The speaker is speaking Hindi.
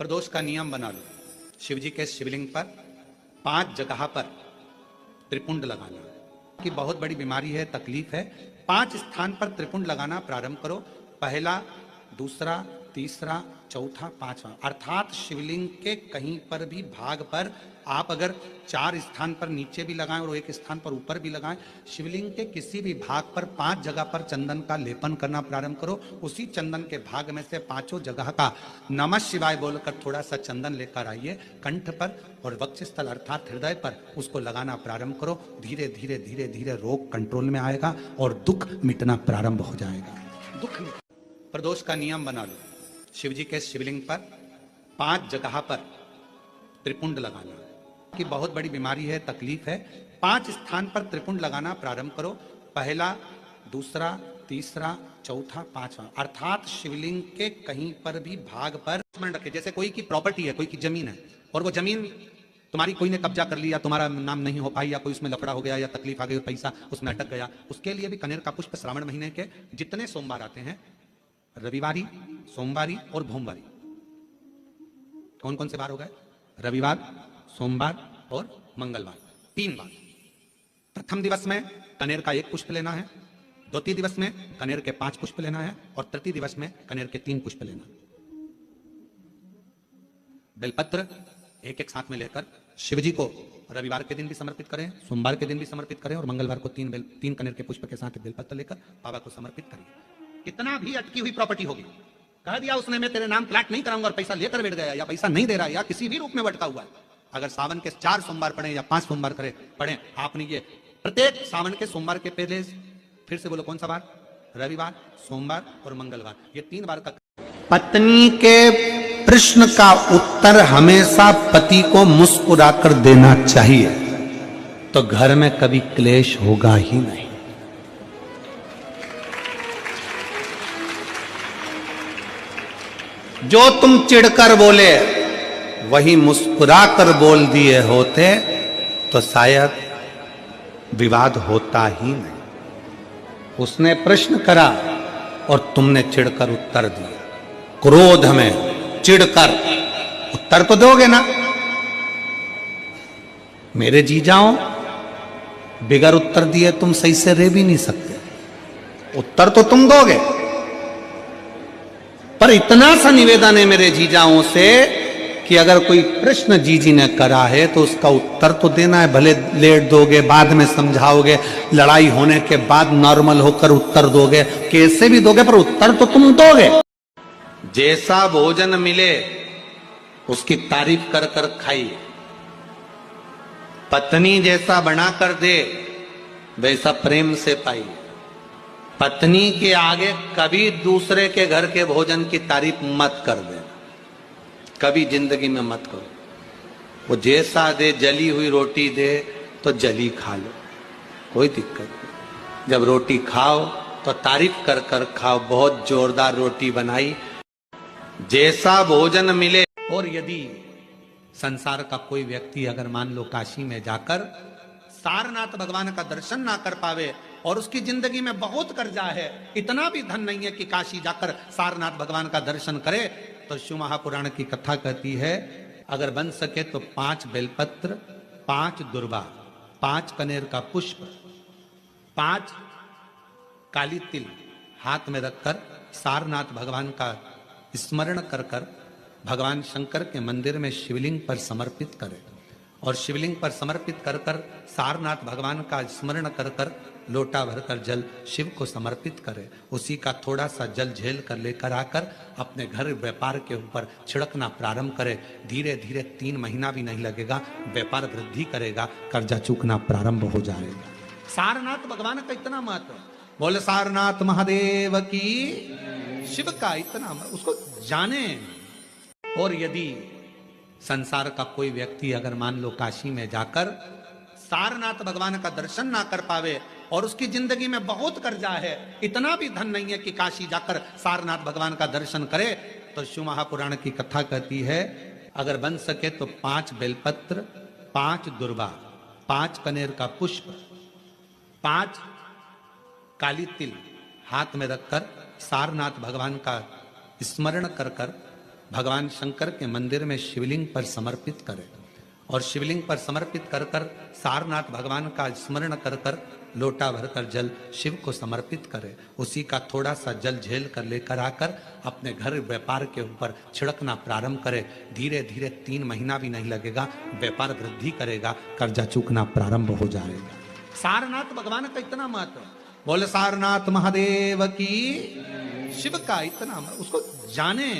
प्रदोष का नियम बना लो। शिव जी के शिवलिंग पर 5 जगह पर त्रिपुंड लगाना कि बहुत बड़ी बीमारी है, तकलीफ है। 5 स्थान पर त्रिपुंड लगाना प्रारंभ करो। पहला, दूसरा, तीसरा, चौथा, पांचवा, अर्थात शिवलिंग के कहीं पर भी भाग पर आप अगर 4 स्थान पर नीचे भी लगाएं और 1 स्थान पर ऊपर भी लगाएं, शिवलिंग के किसी भी भाग पर 5 जगह पर चंदन का लेपन करना प्रारंभ करो। उसी चंदन के भाग में से 5 जगह का नमः शिवाय बोलकर थोड़ा सा चंदन लेकर आइए, कंठ पर और वक्षस्थल अर्थात हृदय पर उसको लगाना प्रारंभ करो। धीरे धीरे धीरे धीरे रोग कंट्रोल में आएगा और दुख मिटना प्रारंभ हो जाएगा। दुख प्रदोष का नियम बना लो। शिव जी के शिवलिंग पर 5 जगह पर त्रिपुंड लगाना कि बहुत बड़ी बीमारी है, तकलीफ है। 5 स्थान पर त्रिपुंड लगाना प्रारंभ करो। पहला, दूसरा, तीसरा, चौथा, पांचवा, अर्थात शिवलिंग के कहीं पर भी भाग पर स्मरण रखे। जैसे कोई की प्रॉपर्टी है, कोई की जमीन है और वो जमीन तुम्हारी कोई ने कब्जा कर लिया, तुम्हारा नाम नहीं हो पाई, या कोई उसमें लफड़ा हो गया, या तकलीफ आ गई, पैसा उसमें अटक गया, उसके लिए भी कनेर का पुष्प श्रावण महीने के जितने सोमवार आते हैं, रविवारी, सोमवारी और भोमवारी, कौन कौन से बार हो गए? रविवार, सोमवार और मंगलवार, 3 बार। प्रथम दिवस में कनेर का 1 पुष्प लेना है, द्वितीय दिवस में कनेर के 5 पुष्प लेना है और तृतीय दिवस में कनेर के 3 पुष्प लेना है। बेलपत्र एक साथ में लेकर शिव जी को रविवार के दिन भी समर्पित करें, सोमवार के दिन भी समर्पित करें और मंगलवार को 3 कनेर के पुष्प के साथ बेलपत्र लेकर बाबा को समर्पित करिए। कितना भी अटकी हुई प्रॉपर्टी होगी, कह दिया उसने मैं तेरे नाम प्लाट नहीं कराऊंगा और पैसा लेकर बैठ गया, या पैसा नहीं दे रहा है, या किसी भी रूप में अटका हुआ है, अगर सावन के 4 सोमवार पढ़े या 5 सोमवार पढ़े, आपने ये प्रत्येक सावन के सोमवार के पहले, फिर से बोलो कौन सा बार? रविवार, सोमवार और मंगलवार, ये 3 बार का। पत्नी के प्रश्न का उत्तर हमेशा पति को मुस्कुराकर देना चाहिए, तो घर में कभी क्लेश होगा ही नहीं। जो तुम चिढ़कर बोले वही मुस्कुराकर बोल दिए होते तो शायद विवाद होता ही नहीं। उसने प्रश्न करा और तुमने चिढ़कर उत्तर दिया। क्रोध में चिढ़कर उत्तर तो दोगे ना। मेरे जीजाओं, बिगर उत्तर दिए तुम सही से रह भी नहीं सकते, उत्तर तो तुम दोगे। पर इतना सा निवेदन है मेरे जीजाओं से कि अगर कोई प्रश्न जीजी ने करा है तो उसका उत्तर तो देना है। भले लेट दोगे, बाद में समझाओगे, लड़ाई होने के बाद नॉर्मल होकर उत्तर दोगे, कैसे भी दोगे, पर उत्तर तो तुम दोगे। जैसा भोजन मिले उसकी तारीफ कर कर खाइए। पत्नी जैसा बनाकर दे वैसा प्रेम से पाइए। पत्नी के आगे कभी दूसरे के घर के भोजन की तारीफ मत कर दे, कभी जिंदगी में मत करो। वो जैसा दे, जली हुई रोटी दे तो जली खा लो, कोई दिक्कत नहीं। जब रोटी खाओ तो तारीफ कर कर खाओ, बहुत जोरदार रोटी बनाई। जैसा भोजन मिले। और यदि संसार का कोई व्यक्ति अगर मान लो काशी में जाकर सारनाथ भगवान का दर्शन ना कर पावे और उसकी जिंदगी में बहुत कर्जा है, इतना भी धन नहीं है कि काशी जाकर सारनाथ भगवान का दर्शन करे, तो शिव महापुराण की कथा कहती है अगर बन सके तो 5 बेलपत्र, 5 दुर्वा, 5 कनेर का पुष्प, 5 काली तिल हाथ में रखकर सारनाथ भगवान का स्मरण कर कर भगवान शंकर के मंदिर में शिवलिंग पर समर्पित करे और शिवलिंग पर समर्पित कर कर सारनाथ भगवान का स्मरण कर कर लोटा भरकर जल शिव को समर्पित करे। उसी का थोड़ा सा जल झेल कर लेकर आकर अपने घर व्यापार के ऊपर छिड़कना प्रारंभ करे। धीरे धीरे 3 महीना भी नहीं लगेगा, व्यापार वृद्धि करेगा, कर्जा चूकना प्रारंभ हो जाएगा। सारनाथ भगवान का इतना महत्व, बोले सारनाथ महादेव की, शिव का इतना उसको जाने। और यदि संसार का कोई व्यक्ति अगर मान लो काशी में जाकर सारनाथ भगवान का दर्शन ना कर पावे और उसकी जिंदगी में बहुत कर्जा है, इतना भी धन नहीं है कि काशी जाकर सारनाथ भगवान का दर्शन करे, तो शिव महापुराण की कथा कहती है अगर बन सके तो 5 बेलपत्र, 5 दुर्वा, 5 कनेर का पुष्प, 5 काली तिल हाथ में रखकर सारनाथ भगवान का स्मरण कर कर भगवान शंकर के मंदिर में शिवलिंग पर समर्पित करे और शिवलिंग पर समर्पित कर कर सारनाथ भगवान का स्मरण कर कर लोटा भरकर जल शिव को समर्पित करे। उसी का थोड़ा सा जल झेल कर लेकर आकर अपने घर व्यापार के ऊपर छिड़कना प्रारंभ करे। धीरे धीरे 3 महीना भी नहीं लगेगा, व्यापार वृद्धि करेगा, कर्जा चूकना प्रारंभ हो जाएगा। सारनाथ भगवान का इतना महत्व, बोले सारनाथ महादेव की, शिव का इतना उसको जाने।